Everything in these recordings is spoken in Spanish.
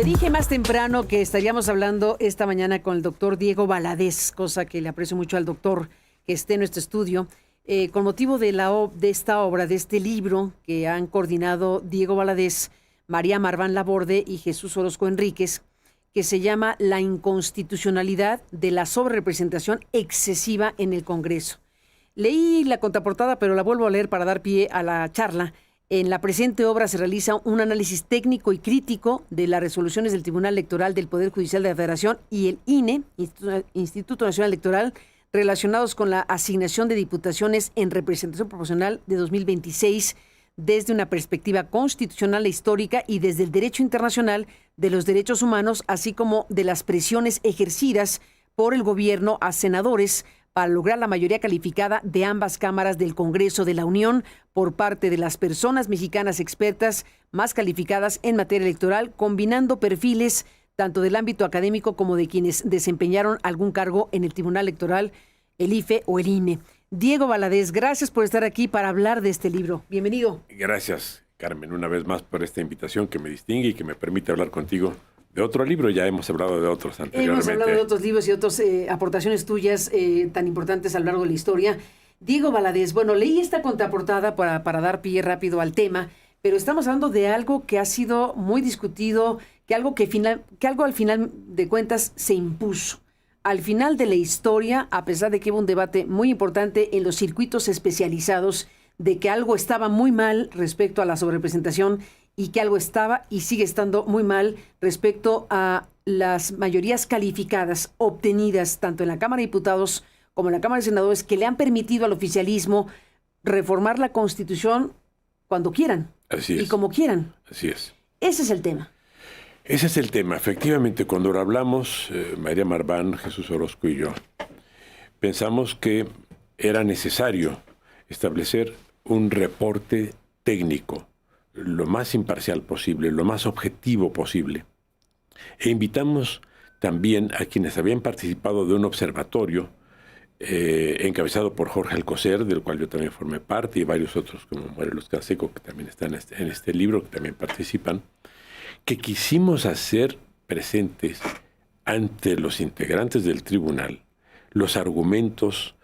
Le dije más temprano que estaríamos hablando esta mañana con el doctor Diego Valadez, cosa que le aprecio mucho al doctor que esté en nuestro estudio, con motivo de esta obra, de este libro que han coordinado Diego Valadez, María Marván Laborde y Jesús Orozco Enríquez, que se llama La inconstitucionalidad de la sobrerepresentación excesiva en el Congreso. Leí la contraportada, pero la vuelvo a leer para dar pie a la charla. En la presente obra se realiza un análisis técnico y crítico de las resoluciones del Tribunal Electoral del Poder Judicial de la Federación y el INE, Instituto Nacional Electoral, relacionados con la asignación de diputaciones en representación proporcional de 2026 desde una perspectiva constitucional e histórica y desde el derecho internacional de los derechos humanos, así como de las presiones ejercidas por el gobierno a senadores para lograr la mayoría calificada de ambas cámaras del Congreso de la Unión por parte de las personas mexicanas expertas más calificadas en materia electoral, combinando perfiles tanto del ámbito académico como de quienes desempeñaron algún cargo en el Tribunal Electoral, el IFE o el INE. Diego Valadez, gracias por estar aquí para hablar de este libro. Bienvenido. Gracias, Carmen, una vez más por esta invitación que me distingue y que me permite hablar contigo de otro libro. Ya hemos hablado de otros anteriormente. Hemos hablado de otros libros y otras aportaciones tuyas tan importantes a lo largo de la historia. Diego Valadez, bueno, leí esta contraportada para dar pie rápido al tema, pero estamos hablando de algo que ha sido muy discutido, que algo al final de cuentas se impuso. Al final de la historia, a pesar de que hubo un debate muy importante en los circuitos especializados de que algo estaba muy mal respecto a la sobrerepresentación y que algo estaba y sigue estando muy mal respecto a las mayorías calificadas obtenidas tanto en la Cámara de Diputados como en la Cámara de Senadores, que le han permitido al oficialismo reformar la Constitución cuando quieran. Así es. Y como quieran. Así es. Ese es el tema. Ese es el tema. Efectivamente, cuando lo hablamos, María Marván, Jesús Orozco y yo, pensamos que era necesario establecer un reporte técnico lo más imparcial posible, lo más objetivo posible. E invitamos también a quienes habían participado de un observatorio encabezado por Jorge Alcocer, del cual yo también formé parte, y varios otros como Morelos Canseco, que también están en este libro, que también participan, que quisimos hacer presentes ante los integrantes del tribunal los argumentos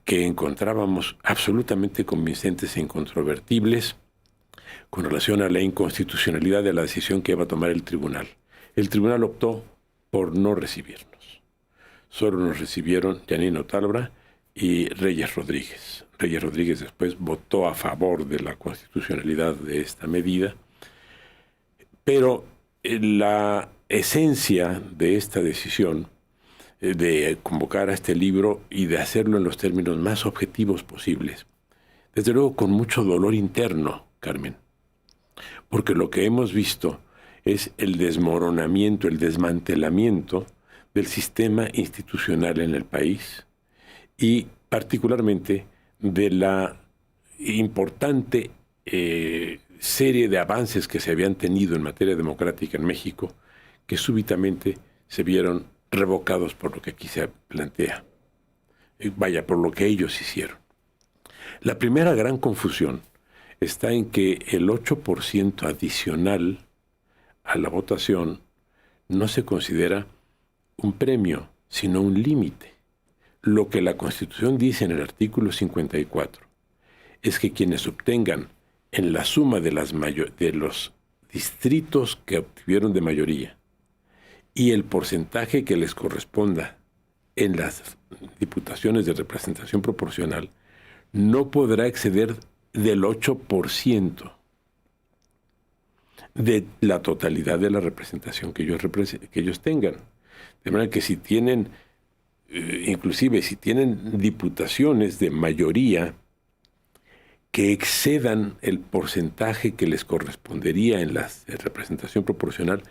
que encontrábamos absolutamente convincentes e incontrovertibles con relación a la inconstitucionalidad de la decisión que iba a tomar el tribunal. El tribunal optó por no recibirnos. Solo nos recibieron Yanina Otálora y Reyes Rodríguez. Reyes Rodríguez después votó a favor de la constitucionalidad de esta medida, pero la esencia de esta decisión de convocar a este libro y de hacerlo en los términos más objetivos posibles, desde luego con mucho dolor interno, Carmen, porque lo que hemos visto es el desmoronamiento, el desmantelamiento del sistema institucional en el país y particularmente de la importante serie de avances que se habían tenido en materia democrática en México, que súbitamente se vieron revocados por lo que aquí se plantea. Por lo que ellos hicieron. La primera gran confusión está en que el 8% adicional a la votación no se considera un premio, sino un límite. Lo que la Constitución dice en el artículo 54 es que quienes obtengan en la suma de los distritos que obtuvieron de mayoría y el porcentaje que les corresponda en las diputaciones de representación proporcional, no podrá exceder del 8% de la totalidad de la representación que ellos tengan. De manera que si tienen, inclusive si tienen diputaciones de mayoría que excedan el porcentaje que les correspondería en la representación proporcional,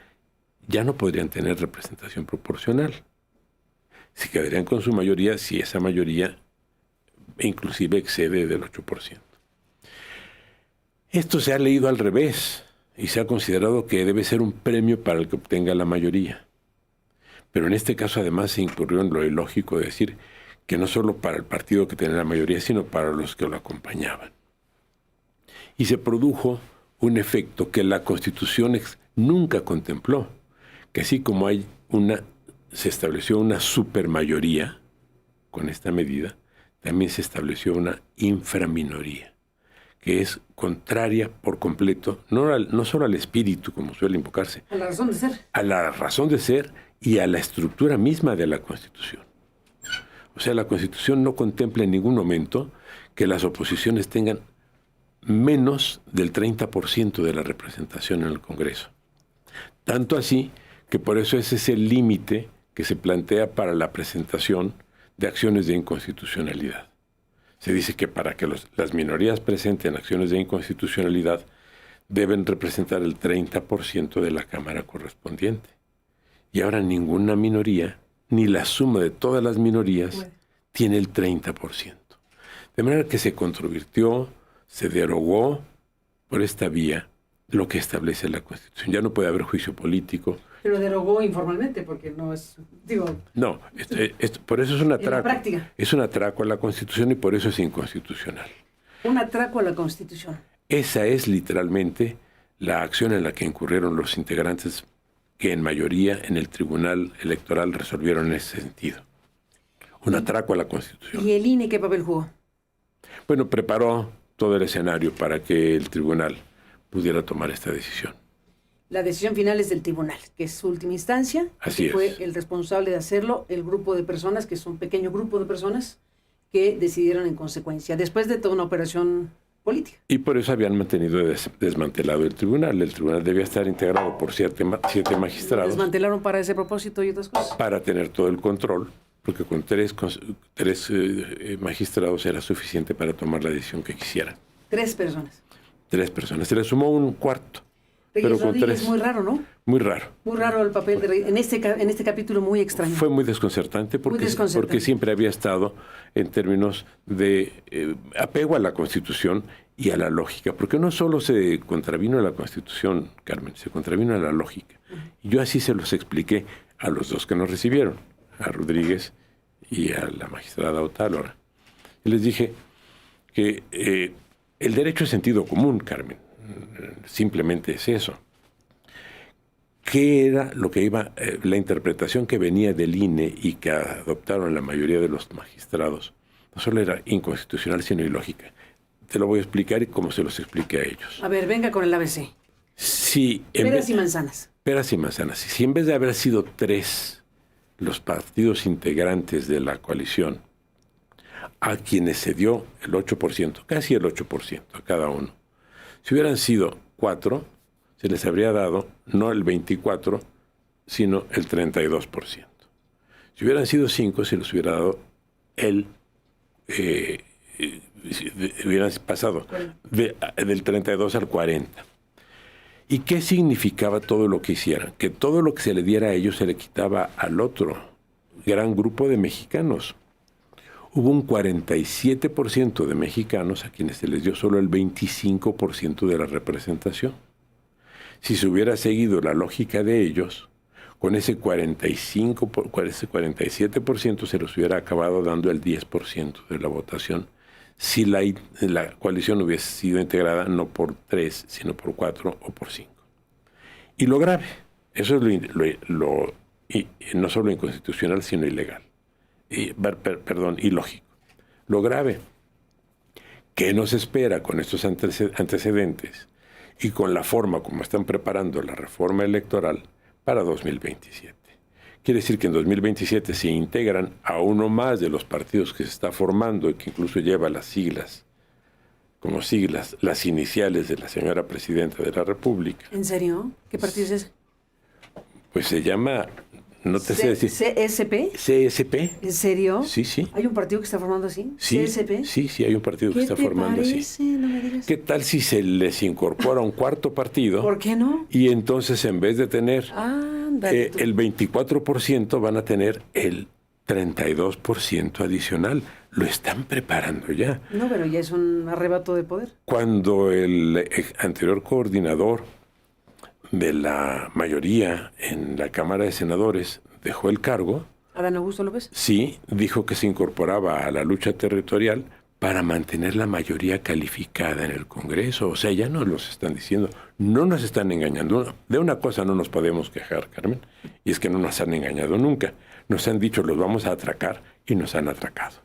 ya no podrían tener representación proporcional. Se quedarían con su mayoría si esa mayoría inclusive excede del 8%. Esto se ha leído al revés y se ha considerado que debe ser un premio para el que obtenga la mayoría. Pero en este caso además se incurrió en lo ilógico de decir que no solo para el partido que tenía la mayoría, sino para los que lo acompañaban. Y se produjo un efecto que la Constitución nunca contempló, que así como se estableció una supermayoría con esta medida, también se estableció una inframinoría, que es contraria por completo, no solo al espíritu, como suele invocarse, a la razón de ser. A la razón de ser y a la estructura misma de la Constitución. O sea, la Constitución no contempla en ningún momento que las oposiciones tengan menos del 30% de la representación en el Congreso. Tanto así que por eso ese es el límite que se plantea para la presentación de acciones de inconstitucionalidad. Se dice que para que las minorías presenten acciones de inconstitucionalidad deben representar el 30% de la Cámara correspondiente. Y ahora ninguna minoría, ni la suma de todas las minorías, tiene el 30%. De manera que se controvirtió, se derogó por esta vía lo que establece la Constitución. Ya no puede haber juicio político. Pero derogó informalmente, porque no es, No, por eso es un atraco. En la práctica. Es un atraco a la Constitución y por eso es inconstitucional. Un atraco a la Constitución. Esa es literalmente la acción en la que incurrieron los integrantes que en mayoría en el Tribunal Electoral resolvieron en ese sentido. Un atraco a la Constitución. ¿Y el INE qué papel jugó? Bueno, preparó todo el escenario para que el tribunal pudiera tomar esta decisión. La decisión final es del tribunal, que es su última instancia. Así es. Fue el responsable de hacerlo, el grupo de personas, que es un pequeño grupo de personas, que decidieron en consecuencia, después de toda una operación política. Y por eso habían mantenido desmantelado el tribunal. El tribunal debía estar integrado por siete magistrados. Lo desmantelaron para ese propósito y otras cosas. Para tener todo el control, porque con tres magistrados era suficiente para tomar la decisión que quisieran. 3 personas. 3 personas. Se le sumó un cuarto. Pero con 3. Es muy raro, ¿no? Muy raro. Muy raro el papel de Reyes. En este capítulo muy extraño. Fue muy desconcertante porque siempre había estado en términos de apego a la Constitución y a la lógica. Porque no solo se contravino a la Constitución, Carmen, se contravino a la lógica. Y yo así se los expliqué a los dos que nos recibieron, a Rodríguez y a la magistrada Otálora. Y les dije que el derecho es sentido común, Carmen. Simplemente es eso. ¿Qué era lo que la interpretación que venía del INE y que adoptaron la mayoría de los magistrados? No solo era inconstitucional, sino ilógica. Te lo voy a explicar como se los expliqué a ellos. A ver, venga con el ABC. Sí, peras y manzanas. Peras y manzanas. Si en vez de haber sido 3 los partidos integrantes de la coalición, a quienes se dio el 8%, casi el 8% a cada uno, si hubieran sido 4, se les habría dado no el 24%, sino el 32%. Si hubieran sido 5, se les hubiera dado hubieran pasado del 32 al 40. ¿Y qué significaba todo lo que hicieran? Que todo lo que se le diera a ellos se le quitaba al otro gran grupo de mexicanos. Hubo un 47% de mexicanos a quienes se les dio solo el 25% de la representación. Si se hubiera seguido la lógica de ellos, con ese 47% se les hubiera acabado dando el 10% de la votación, si la coalición hubiese sido integrada no por 3, sino por 4 o por 5. Y lo grave, eso es no solo inconstitucional, sino ilegal. Ilógico. Lo grave, ¿qué nos espera con estos antecedentes y con la forma como están preparando la reforma electoral para 2027? Quiere decir que en 2027 se integran a uno más de los partidos que se está formando y que incluso lleva las siglas, las iniciales de la señora Presidenta de la República. ¿En serio? ¿Qué partido es ese? Pues se llama... No te sé decir. ¿CSP? ¿CSP? ¿En serio? Sí, sí. ¿Hay un partido que está formando así? Sí, ¿CSP? Sí, hay un partido que está formando así. No me digas. ¿Qué tal si se les incorpora un cuarto partido? ¿Por qué no? Y entonces en vez de tener el 24% van a tener el 32% adicional. Lo están preparando ya. No, pero ya es un arrebato de poder. Cuando el anterior coordinador de la mayoría en la Cámara de Senadores dejó el cargo. ¿Adán Augusto López? Sí, dijo que se incorporaba a la lucha territorial para mantener la mayoría calificada en el Congreso. O sea, ya nos los están diciendo, no nos están engañando. De una cosa no nos podemos quejar, Carmen, y es que no nos han engañado nunca. Nos han dicho, los vamos a atracar, y nos han atracado.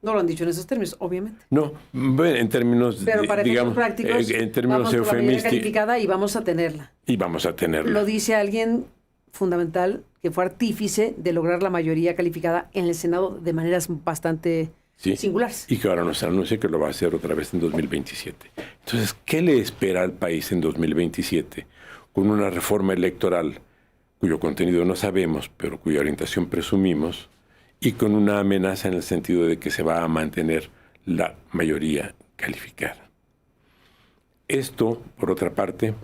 No lo han dicho en esos términos, obviamente. No, bueno, en términos, pero para digamos, prácticos, en términos vamos por la mayoría eufemísticos. calificada y vamos a tenerla. Y vamos a tenerla. Lo dice alguien fundamental que fue artífice de lograr la mayoría calificada en el Senado de maneras bastante singulares. Y que ahora nos anuncia que lo va a hacer otra vez en 2027. Entonces, ¿qué le espera al país en 2027 con una reforma electoral cuyo contenido no sabemos, pero cuya orientación presumimos, y con una amenaza en el sentido de que se va a mantener la mayoría calificada? Esto, por otra parte,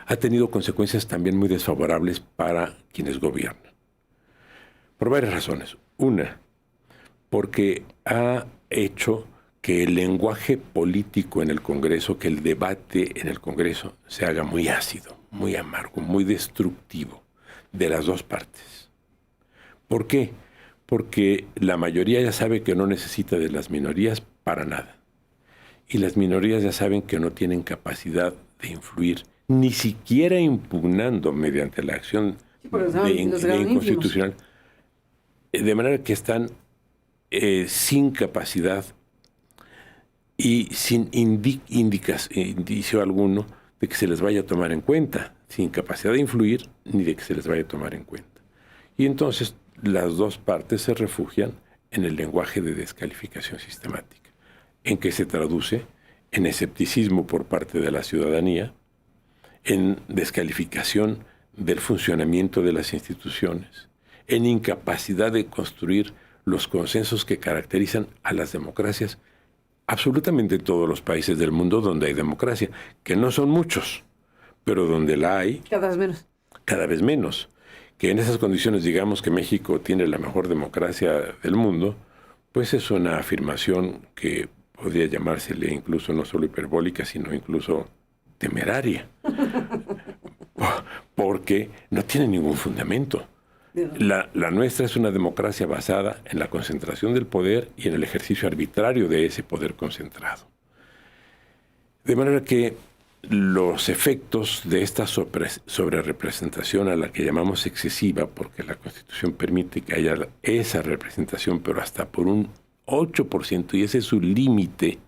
ha tenido consecuencias también muy desfavorables para quienes gobiernan. Por varias razones. Una, porque ha hecho que el lenguaje político en el Congreso, que el debate en el Congreso se haga muy ácido, muy amargo, muy destructivo de las dos partes. ¿Por qué? Porque la mayoría ya sabe que no necesita de las minorías para nada. Y las minorías ya saben que no tienen capacidad de influir, ni siquiera impugnando mediante la acción de inconstitucional. De manera que están sin capacidad y sin indicio alguno de que se les vaya a tomar en cuenta, sin capacidad de influir ni de que se les vaya a tomar en cuenta. Y entonces las dos partes se refugian en el lenguaje de descalificación sistemática, en que se traduce en escepticismo por parte de la ciudadanía, en descalificación del funcionamiento de las instituciones, en incapacidad de construir los consensos que caracterizan a las democracias absolutamente todos los países del mundo donde hay democracia, que no son muchos, pero donde la hay cada vez menos. Cada vez menos. Que en esas condiciones digamos que México tiene la mejor democracia del mundo, pues es una afirmación que podría llamársele incluso no solo hiperbólica, sino incluso temeraria. Porque no tiene ningún fundamento. La nuestra es una democracia basada en la concentración del poder y en el ejercicio arbitrario de ese poder concentrado. De manera que los efectos de esta sobrerepresentación, a la que llamamos excesiva, porque la Constitución permite que haya esa representación, pero hasta por un 8%, y ese es su límite,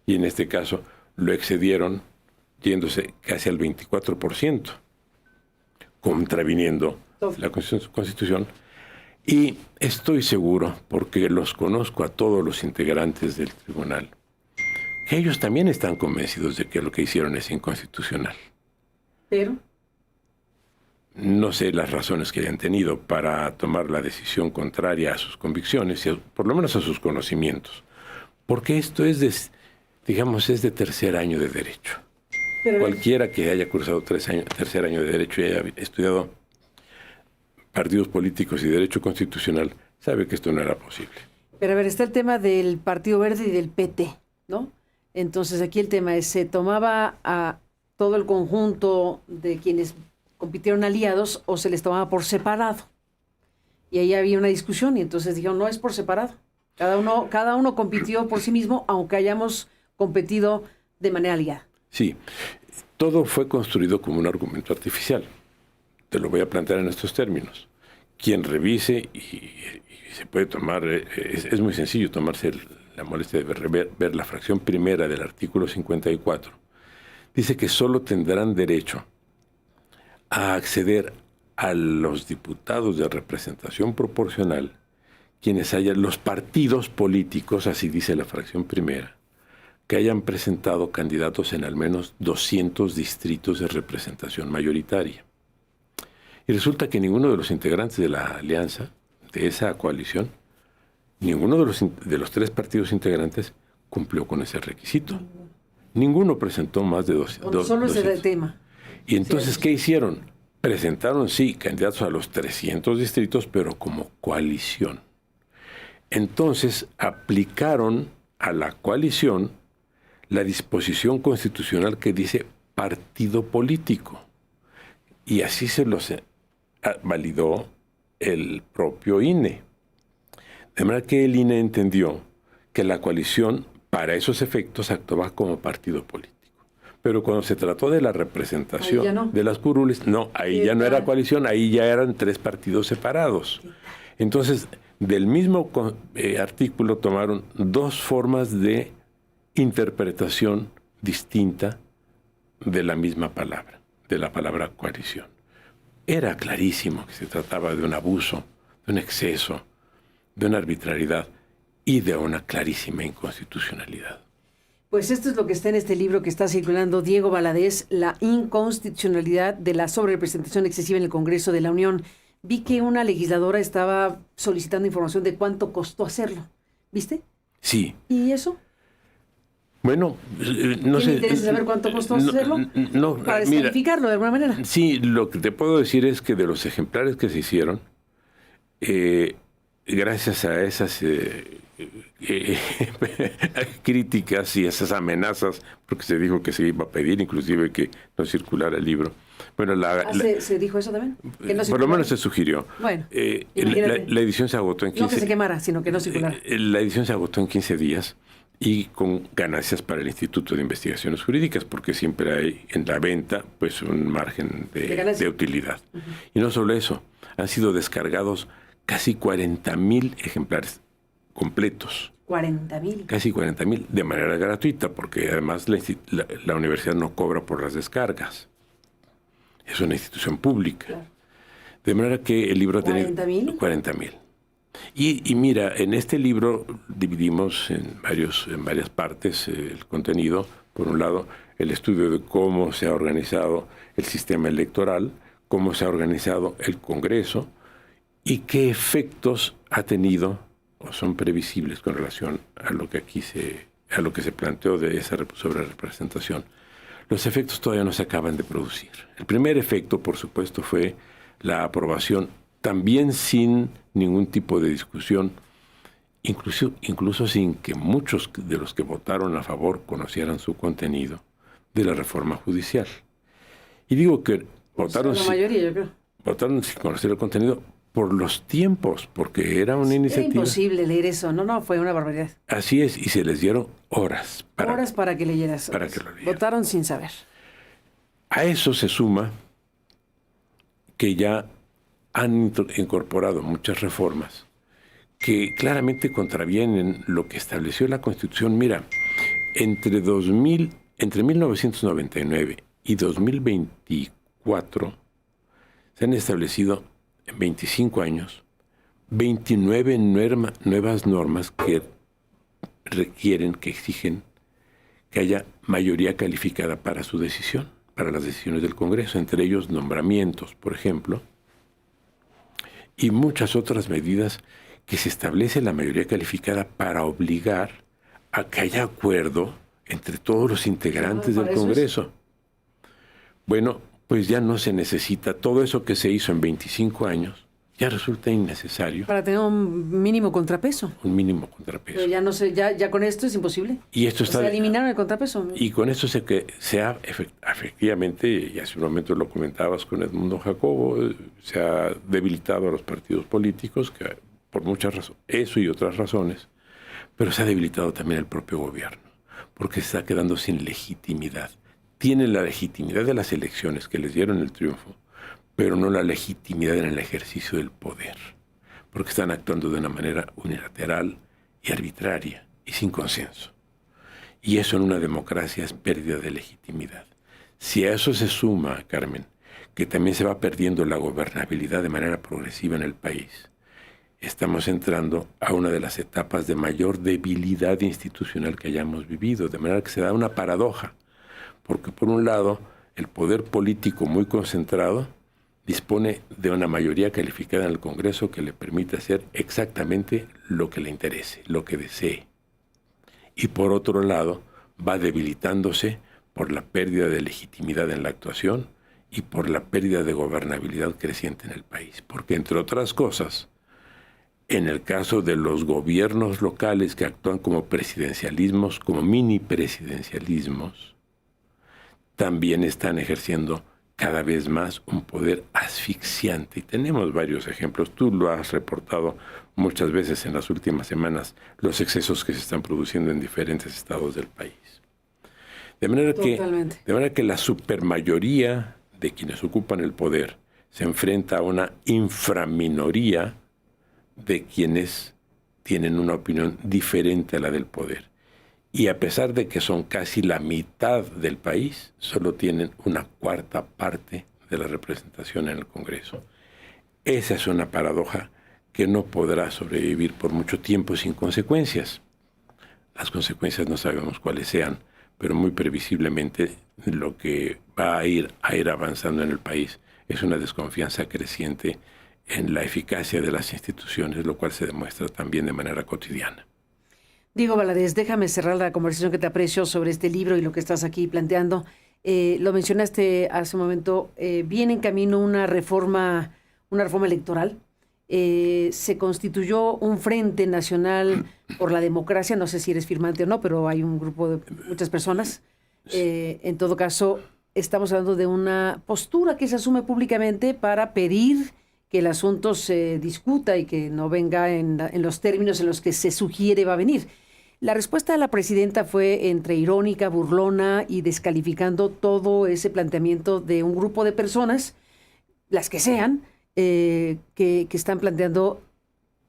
y en este caso lo excedieron yéndose casi al 24%, contraviniendo la Constitución. Y estoy seguro, porque los conozco a todos los integrantes del tribunal, que ellos también están convencidos de que lo que hicieron es inconstitucional. Pero no sé las razones que hayan tenido para tomar la decisión contraria a sus convicciones, y por lo menos a sus conocimientos. Porque esto es de tercer año de Derecho. Pero cualquiera que haya cursado tercer año de Derecho y haya estudiado partidos políticos y Derecho Constitucional sabe que esto no era posible. Pero a ver, está el tema del Partido Verde y del PT, ¿no? Entonces aquí el tema es, ¿se tomaba a todo el conjunto de quienes compitieron aliados o se les tomaba por separado? Y ahí había una discusión y entonces dijeron, no, es por separado. Cada uno compitió por sí mismo, aunque hayamos competido de manera aliada. Sí, todo fue construido como un argumento artificial. Te lo voy a plantear en estos términos. Quien revise, y se puede tomar, es muy sencillo tomarse la molestia de ver la fracción primera del artículo 54, dice que solo tendrán derecho a acceder a los diputados de representación proporcional quienes hayan, los partidos políticos, así dice la fracción primera, que hayan presentado candidatos en al menos 200 distritos de representación mayoritaria. Y resulta que ninguno de los integrantes de la alianza, de esa coalición, ninguno de los tres partidos integrantes cumplió con ese requisito. Ninguno presentó más de 200. Solo ese era el tema. Y entonces, ¿qué hicieron? Presentaron, sí, candidatos a los 300 distritos, pero como coalición. Entonces, aplicaron a la coalición la disposición constitucional que dice partido político. Y así se los validó el propio INE. De manera que el INE entendió que la coalición, para esos efectos, actuaba como partido político. Pero cuando se trató de la representación de las curules, ahí ya no era coalición, ahí ya eran 3 partidos separados. Entonces, del mismo artículo tomaron 2 formas de interpretación distinta de la misma palabra, de la palabra coalición. Era clarísimo que se trataba de un abuso, de un exceso, de una arbitrariedad y de una clarísima inconstitucionalidad. Pues esto es lo que está en este libro que está circulando, Diego Valadez, La inconstitucionalidad de la sobrerepresentación excesiva en el Congreso de la Unión. Vi que una legisladora estaba solicitando información de cuánto costó hacerlo. ¿Viste? Sí. ¿Y eso? Bueno, no sé. ¿Te interesa saber cuánto costó hacerlo? No, para descalificarlo de alguna manera. Sí, lo que te puedo decir es que de los ejemplares que se hicieron, gracias a esas críticas y esas amenazas, porque se dijo que se iba a pedir inclusive que no circulara el libro. Bueno, ¿Se dijo eso también? ¿Que no por lo menos se sugirió. Bueno, la edición se agotó en 15 días. No que se quemara, sino que no circulara. La edición se agotó en 15 días y con ganancias para el Instituto de Investigaciones Jurídicas, porque siempre hay en la venta pues un margen de utilidad. Uh-huh. Y no solo eso, han sido descargados casi 40,000 ejemplares completos. 40,000. Casi 40,000 de manera gratuita, porque además la universidad no cobra por las descargas. Es una institución pública. Claro. De manera que el libro ha tenido 40,000. Y mira, en este libro dividimos en varias partes el contenido. Por un lado, el estudio de cómo se ha organizado el sistema electoral, cómo se ha organizado el Congreso y qué efectos ha tenido o son previsibles con relación a lo que se planteó de esa sobrerepresentación. Los efectos todavía no se acaban de producir. El primer efecto, por supuesto, fue la aprobación, también sin ningún tipo de discusión, incluso sin que muchos de los que votaron a favor conocieran su contenido, de la reforma judicial. Y digo que votaron sin conocer el contenido por los tiempos, porque era una iniciativa. Era imposible leer eso, no, fue una barbaridad. Así es, y se les dieron horas. Para que leyeras. Para que lo leyeran. Votaron sin saber. A eso se suma que ya han incorporado muchas reformas que claramente contravienen lo que estableció la Constitución. Mira, entre 1999 y 2024 se han establecido en 25 años 29 nuevas normas que requieren, que exigen que haya mayoría calificada para su decisión, para las decisiones del Congreso, entre ellos nombramientos, por ejemplo, y muchas otras medidas que se establece la mayoría calificada para obligar a que haya acuerdo entre todos los integrantes del Congreso. Bueno, pues ya no se necesita. Todo eso que se hizo en 25 años ya resulta innecesario. Para tener un mínimo contrapeso. Un mínimo contrapeso. Pero ya no sé, ya con esto es imposible. Y esto está. Se eliminaron el contrapeso. Y con esto se ha efectivamente, y hace un momento lo comentabas con Edmundo Jacobo, se ha debilitado a los partidos políticos, que por muchas razones, eso y otras razones, pero se ha debilitado también el propio gobierno, porque se está quedando sin legitimidad. Tienen la legitimidad de las elecciones que les dieron el triunfo, pero no la legitimidad en el ejercicio del poder, porque están actuando de una manera unilateral y arbitraria y sin consenso. Y eso en una democracia es pérdida de legitimidad. Si a eso se suma, Carmen, que también se va perdiendo la gobernabilidad de manera progresiva en el país, estamos entrando a una de las etapas de mayor debilidad institucional que hayamos vivido, de manera que se da una paradoja, porque por un lado el poder político muy concentrado dispone de una mayoría calificada en el Congreso que le permite hacer exactamente lo que le interese, lo que desee. Y por otro lado, va debilitándose por la pérdida de legitimidad en la actuación y por la pérdida de gobernabilidad creciente en el país. Porque, entre otras cosas, en el caso de los gobiernos locales que actúan como presidencialismos, como mini presidencialismos, también están ejerciendo cada vez más un poder asfixiante. Y tenemos varios ejemplos. Tú lo has reportado muchas veces en las últimas semanas los excesos que se están produciendo en diferentes estados del país. De manera que la supermayoría de quienes ocupan el poder se enfrenta a una inframinoría de quienes tienen una opinión diferente a la del poder. Y a pesar de que son casi la mitad del país, solo tienen una cuarta parte de la representación en el Congreso. Esa es una paradoja que no podrá sobrevivir por mucho tiempo sin consecuencias. Las consecuencias no sabemos cuáles sean, pero muy previsiblemente lo que va a ir avanzando en el país es una desconfianza creciente en la eficacia de las instituciones, lo cual se demuestra también de manera cotidiana. Diego Valadez, déjame cerrar la conversación que te aprecio sobre este libro y lo que estás aquí planteando. Lo mencionaste hace un momento, viene en camino una reforma electoral. Se constituyó un Frente Nacional por la Democracia, no sé si eres firmante o no, pero hay un grupo de muchas personas. En todo caso, estamos hablando de una postura que se asume públicamente para pedir que el asunto se discuta y que no venga en los términos en los que se sugiere va a venir. La respuesta de la presidenta fue entre irónica, burlona y descalificando todo ese planteamiento de un grupo de personas, las que sean, que están planteando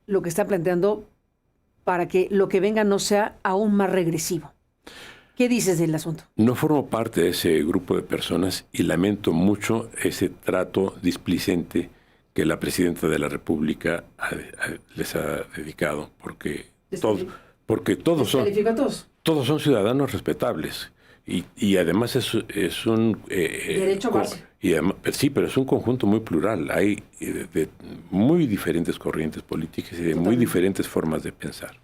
lo que están planteando para que lo que venga no sea aún más regresivo. ¿Qué dices del asunto? No formo parte de ese grupo de personas y lamento mucho ese trato displicente que la presidenta de la República les ha dedicado, porque todos son ciudadanos respetables y además es un derecho base. Sí, pero es un conjunto muy plural. Hay de muy diferentes corrientes políticas y de muy diferentes formas de pensar.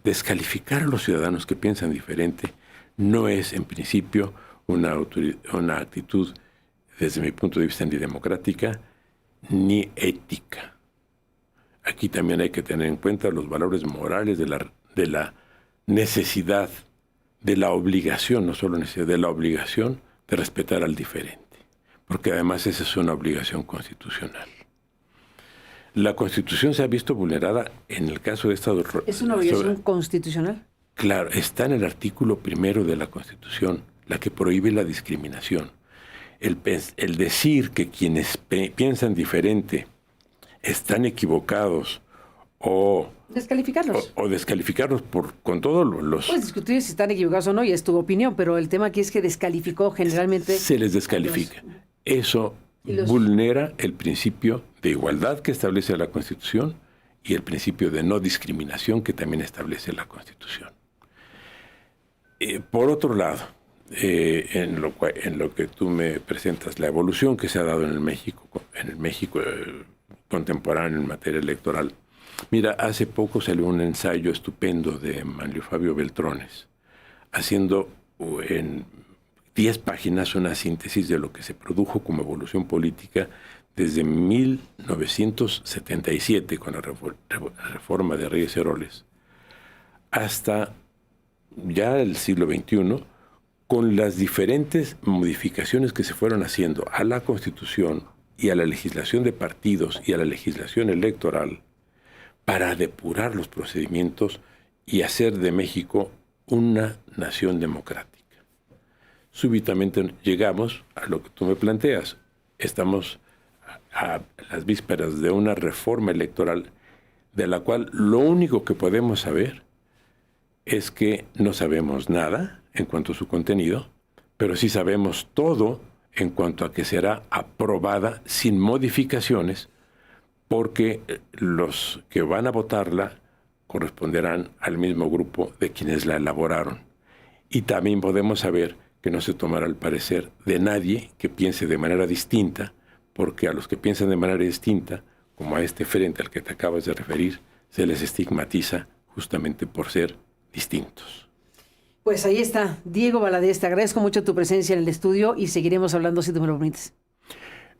Descalificar a los ciudadanos que piensan diferente no es, en principio, una actitud, desde mi punto de vista, ni democrática ni ética. Aquí también hay que tener en cuenta los valores morales de la necesidad, de la obligación, no solo necesidad, de la obligación de respetar al diferente, porque además esa es una obligación constitucional. La Constitución se ha visto vulnerada en el caso de esta... ¿Es una obligación constitucional? Claro, está en el artículo 1 de la Constitución, la que prohíbe la discriminación. El decir que quienes piensan diferente están equivocados o descalificarlos. O descalificarlos con todos los... Puedes discutir si están equivocados o no, y es tu opinión, pero el tema aquí es que descalificó generalmente... Se les descalifica. Eso vulnera el principio de igualdad que establece la Constitución y el principio de no discriminación que también establece la Constitución. Por otro lado, en lo que tú me presentas, la evolución que se ha dado en el México contemporáneo en materia electoral. Mira, hace poco salió un ensayo estupendo de Manlio Fabio Beltrones, haciendo en 10 páginas una síntesis de lo que se produjo como evolución política desde 1977, con la reforma de Reyes Heroles, hasta ya el siglo XXI, con las diferentes modificaciones que se fueron haciendo a la Constitución y a la legislación de partidos y a la legislación electoral para depurar los procedimientos y hacer de México una nación democrática. Súbitamente llegamos a lo que tú me planteas. Estamos a las vísperas de una reforma electoral de la cual lo único que podemos saber es que no sabemos nada en cuanto a su contenido, pero sí sabemos todo en cuanto a que será aprobada sin modificaciones, porque los que van a votarla corresponderán al mismo grupo de quienes la elaboraron. Y también podemos saber que no se tomará el parecer de nadie que piense de manera distinta, porque a los que piensan de manera distinta, como a este frente al que te acabas de referir, se les estigmatiza justamente por ser distintos. Pues ahí está, Diego Valadez, te agradezco mucho tu presencia en el estudio y seguiremos hablando si tú me lo permites.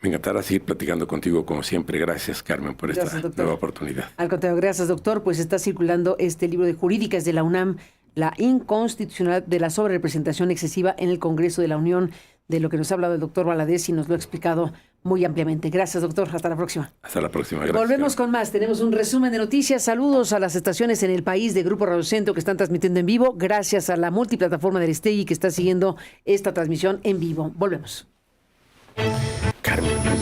Me encantará seguir platicando contigo como siempre. Gracias, Carmen, por esta nueva oportunidad. Al contrario, gracias, doctor. Pues está circulando este libro de jurídicas de la UNAM, La inconstitucionalidad de la sobrerepresentación excesiva en el Congreso de la Unión, de lo que nos ha hablado el doctor Valadez y nos lo ha explicado muy ampliamente. Gracias, doctor. Hasta la próxima. Hasta la próxima. Gracias. Volvemos con más. Tenemos un resumen de noticias. Saludos a las estaciones en el país de Grupo Radio Centro que están transmitiendo en vivo. Gracias a la multiplataforma del Aristegui que está siguiendo esta transmisión en vivo. Volvemos. Carmen.